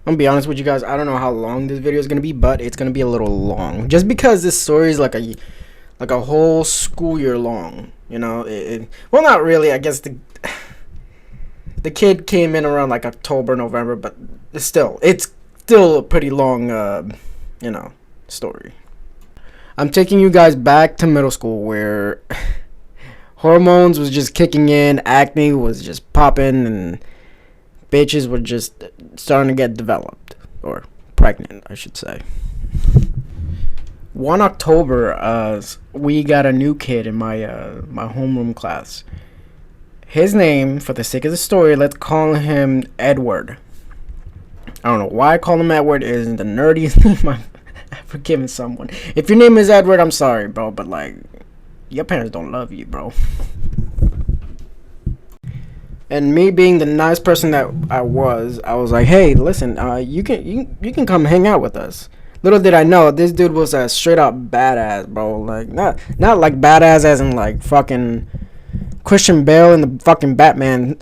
I'm gonna be honest with you guys. I don't know how long this video is gonna be, but it's gonna be a little long, just because this story is like a whole school year long. Well, not really. I guess the kid came in around like October, November, but it's still a pretty long, story. I'm taking you guys back to middle school where hormones was just kicking in, acne was just popping, and bitches were just starting to get developed or pregnant, I should say. One October, we got a new kid in my homeroom class. His name, for the sake of the story, let's call him Edward. I don't know why I call him Edward. It isn't the nerdiest name I've ever given someone. If your name is Edward, I'm sorry, bro, but like, your parents don't love you, bro. And me being the nice person that I was like, hey, listen, you can come hang out with us. Little did I know, this dude was a straight up badass, bro. Like, not like badass as in like fucking Christian Bale in the fucking Batman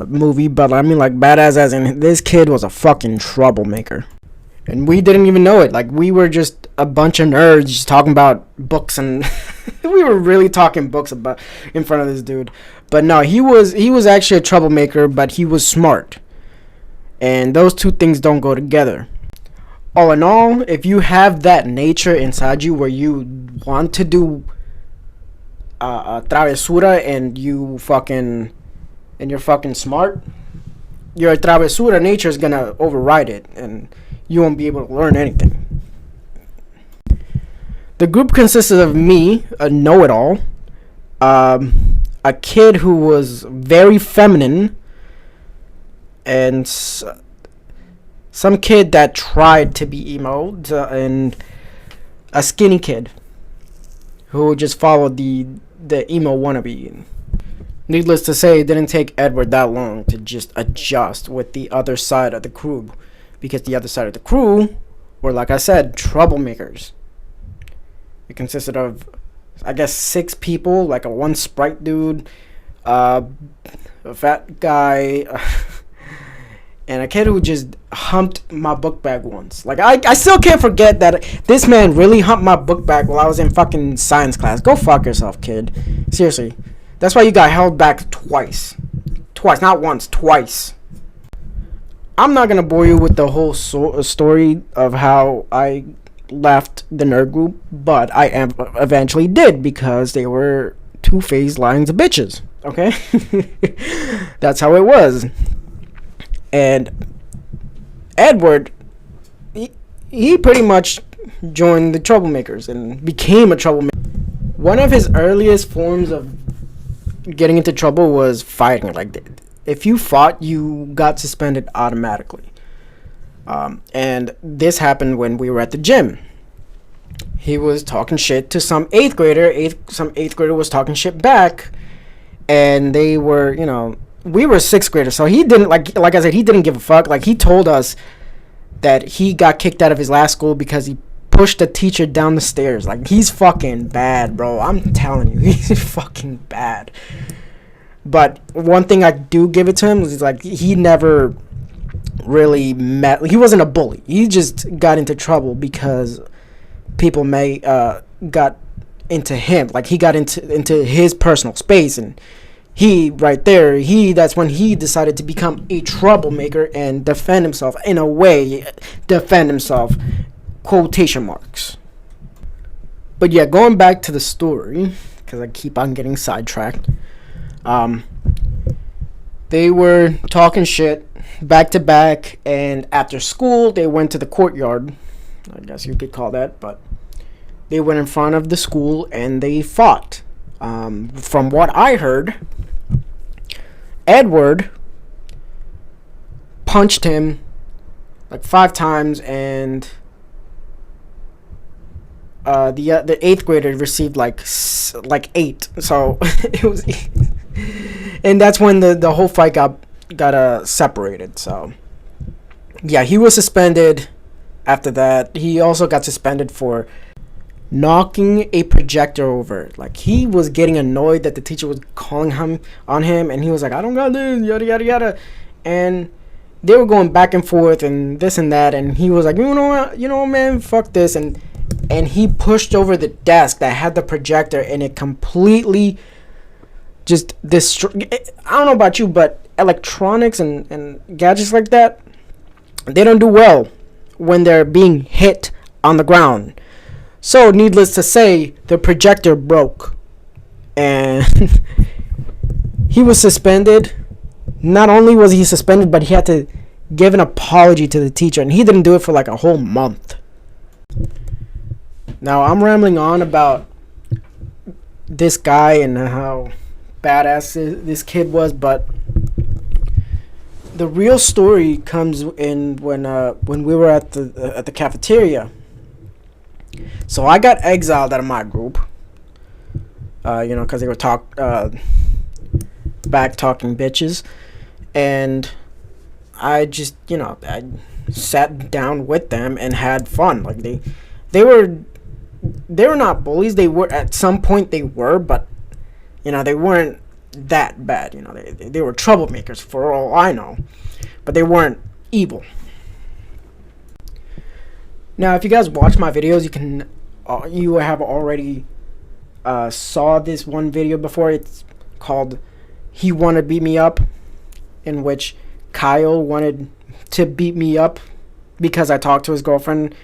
movie, but I mean like badass as in this kid was a fucking troublemaker. And we didn't even know it. Like, we were just a bunch of nerds just talking about books, and we were really talking books about in front of this dude. But no, he was actually a troublemaker, but he was smart. And those two things don't go together. All in all, if you have that nature inside you where you want to do travesura and you're fucking smart, your travesura nature is gonna override it, and you won't be able to learn anything. The group consisted of me, a know-it-all, a kid who was very feminine, and some kid that tried to be emo, and a skinny kid who just followed the emo wannabe. Needless to say, it didn't take Edward that long to just adjust with the other side of the crew, because the other side of the crew were, like I said, troublemakers. It consisted of, I guess, 6 people, like a one Sprite dude, a fat guy, and a kid who just humped my book bag once. Like, I still can't forget that this man really humped my book bag while I was in fucking science class. Go fuck yourself, kid. Seriously. That's why you got held back twice. Twice, not once, twice. I'm not going to bore you with the whole story of how I left the nerd group, but I eventually did, because they were two-faced lines of bitches, okay? That's how it was. And Edward, he pretty much joined the troublemakers and became a troublemaker. One of his earliest forms of getting into trouble was fighting. Like, if you fought, you got suspended automatically. And this happened when we were at the gym. He was talking shit to some 8th grader. Some 8th grader was talking shit back, and they were, we were 6th graders, so he didn't, like I said, he didn't give a fuck. Like, he told us that he got kicked out of his last school because he pushed a teacher down the stairs. Like, he's fucking bad, bro. I'm telling you, he's fucking bad. But one thing I do give it to him is, like, he never really he wasn't a bully. He just got into trouble because people got into him. Like, he got into his personal space, and that's when he decided to become a troublemaker and defend himself, quotation marks. But yeah, going back to the story, because I keep on getting sidetracked. They were talking shit back to back, and after school they went to the courtyard, I guess you could call that, but they went in front of the school and they fought. From what I heard, Edward punched him like 5 times, and the 8th grader received like 8. So it was, and that's when the whole fight got separated. So yeah, he was suspended. After that, he also got suspended for knocking a projector over. Like, he was getting annoyed that the teacher was calling him on him, and he was like, I don't got this, yada yada yada. And they were going back and forth and this and that, and he was like, you know, man, fuck this, and he pushed over the desk that had the projector, and it completely just I don't know about you, but electronics and gadgets like that, they don't do well when they're being hit on the ground. So needless to say, the projector broke, and he was suspended. Not only was he suspended, but he had to give an apology to the teacher, and he didn't do it for like a whole month. Now I'm rambling on about this guy and how badass this kid was, but the real story comes in when we were at the cafeteria. So I got exiled out of my group, because they were back talking bitches, and I just I sat down with them and had fun. Like they were not bullies. They were at some point, but they weren't that bad. They were troublemakers for all I know, but they weren't evil. Now, if you guys watch my videos, you have already saw this one video before. It's called "He Wanna Beat Me Up," in which Kyle wanted to beat me up because I talked to his girlfriend,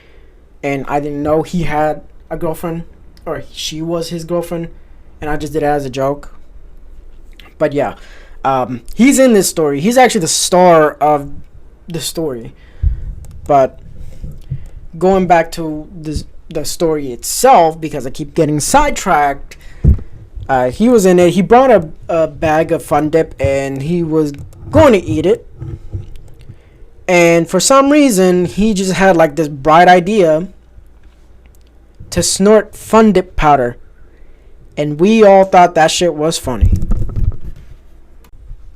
and I didn't know he had a girlfriend, or she was his girlfriend, and I just did it as a joke. But yeah, he's in this story. He's actually the star of the story. But going back to the story itself, because I keep getting sidetracked, he was in it. He brought a bag of Fun Dip, and he was going to eat it. And for some reason, he just had like this bright idea to snort Fun Dip powder. And we all thought that shit was funny.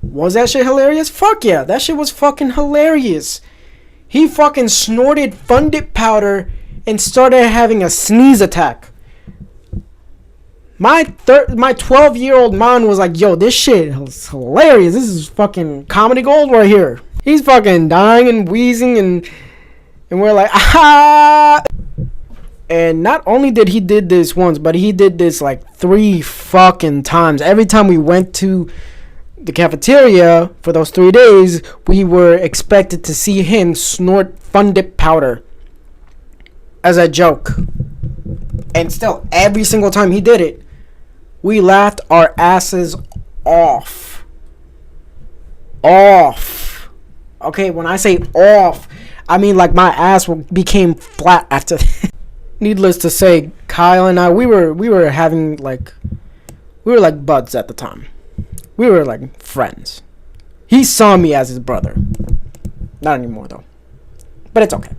Was that shit hilarious? Fuck yeah, that shit was fucking hilarious. He fucking snorted Fun Dip powder and started having a sneeze attack. My 12-year-old mind was like, yo, this shit is hilarious. This is fucking comedy gold right here. He's fucking dying and wheezing, and we're like, ah. And not only did he did this once, but he did this like 3 fucking times. Every time we went to the cafeteria for those 3 days, we were expected to see him snort Fun Dip powder as a joke. And still, every single time he did it, we laughed our asses off. Off. Okay, when I say off, I mean like my ass became flat after that. Needless to say, Kyle and I, we were having like, we were like buds at the time. We were like friends. He saw me as his brother. Not anymore though. But it's okay.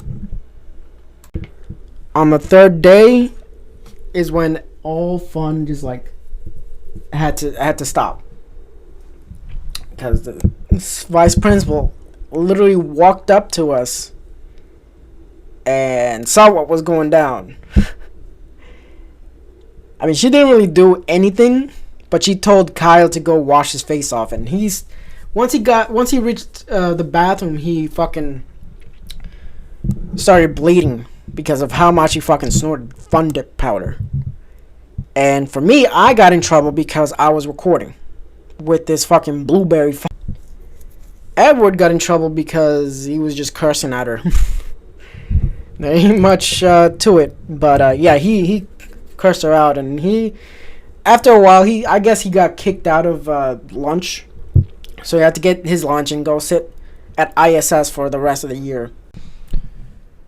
On the 3rd day is when all fun just like had to stop. Because the vice principal literally walked up to us and saw what was going down. I mean, she didn't really do anything, but she told Kyle to go wash his face off, and once he reached the bathroom, he fucking started bleeding because of how much he fucking snorted Fun Dip powder. And for me, I got in trouble because I was recording with this fucking blueberry. Edward got in trouble because he was just cursing at her. There ain't much to it, but yeah, he cursed her out, and after a while, I guess he got kicked out of lunch, so he had to get his lunch and go sit at ISS for the rest of the year.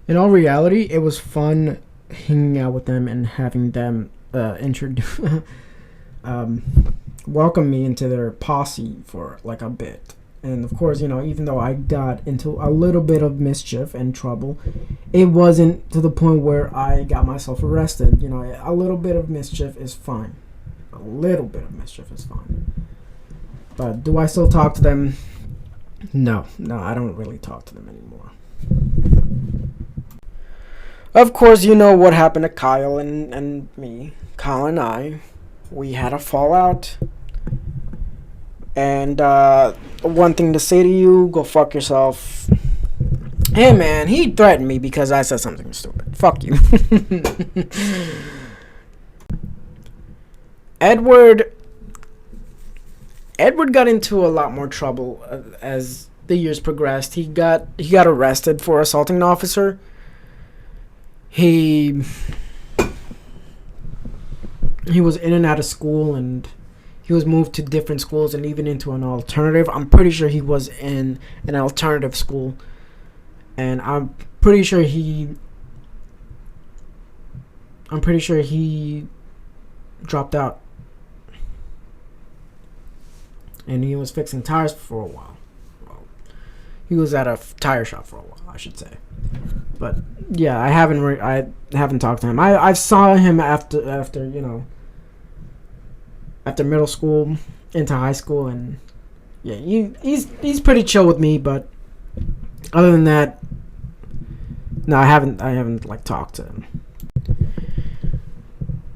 In all reality, it was fun hanging out with them and having them welcome me into their posse for like a bit. And of course, even though I got into a little bit of mischief and trouble, it wasn't to the point where I got myself arrested. A little bit of mischief is fine. A little bit of mischief is fine. But do I still talk to them? No, I don't really talk to them anymore. Of course, you know what happened to Kyle and me. Kyle and I, we had a fallout. And one thing to say to you, go fuck yourself. Hey man, he threatened me because I said something stupid. Fuck you. Edward got into a lot more trouble as the years progressed. He got arrested for assaulting an officer. He was in and out of school, and he was moved to different schools and even into an alternative. I'm pretty sure he was in an alternative school, and I'm pretty sure he dropped out. And he was fixing tires for a while. Well, he was at a tire shop for a while, I should say. But yeah, I haven't talked to him. I saw him after after middle school into high school, and yeah, he's pretty chill with me. But other than that, no, I haven't like talked to him.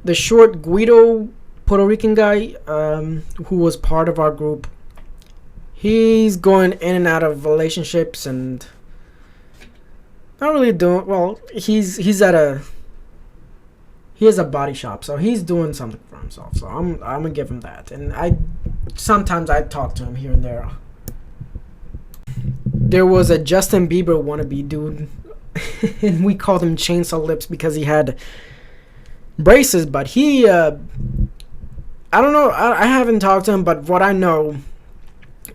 The short Guido, Puerto Rican guy, who was part of our group, he's going in and out of relationships and not really doing well. He has a body shop, so he's doing something for himself. So I'm gonna give him that. And sometimes I talk to him here and there. There was a Justin Bieber wannabe dude, and we called him Chainsaw Lips because he had braces, but he I don't know. I haven't talked to him, but what I know,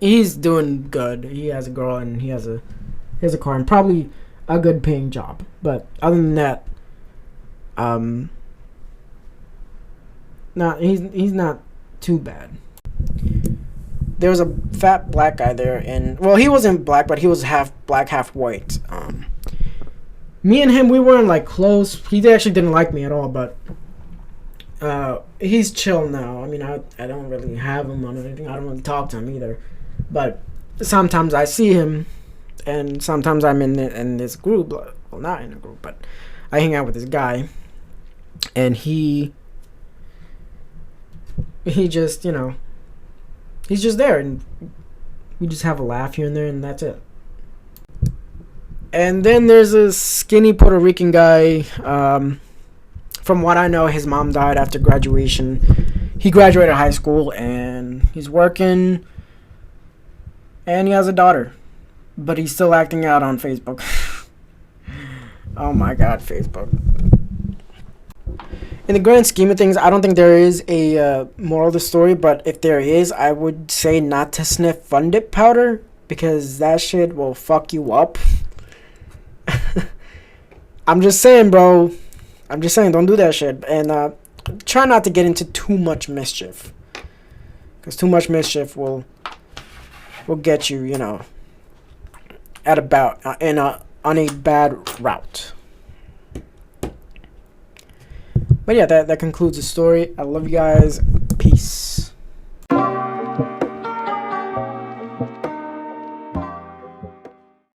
he's doing good. He has a girl and he has a car and probably a good paying job. But other than that, he's not too bad. There was a fat black guy there, and well, he wasn't black, but he was half black, half white. Me and him, we weren't like close. He actually didn't like me at all, but he's chill now. I mean, I don't really have him on anything. I don't really talk to him either. But sometimes I see him, and sometimes I'm in this group. Well, not in a group, but I hang out with this guy, and he just, he's just there, and we just have a laugh here and there, and that's it. And then there's a skinny Puerto Rican guy. From what I know, his mom died after graduation. He graduated high school, and he's working, and he has a daughter. But he's still acting out on Facebook. Oh my God, Facebook. In the grand scheme of things, I don't think there is a moral of the story, but if there is, I would say not to sniff Fun Dip powder, because that shit will fuck you up. I'm just saying, bro. I'm just saying, don't do that shit. And try not to get into too much mischief, because too much mischief will get you, at about on a bad route. But yeah, that concludes the story. I love you guys. Peace.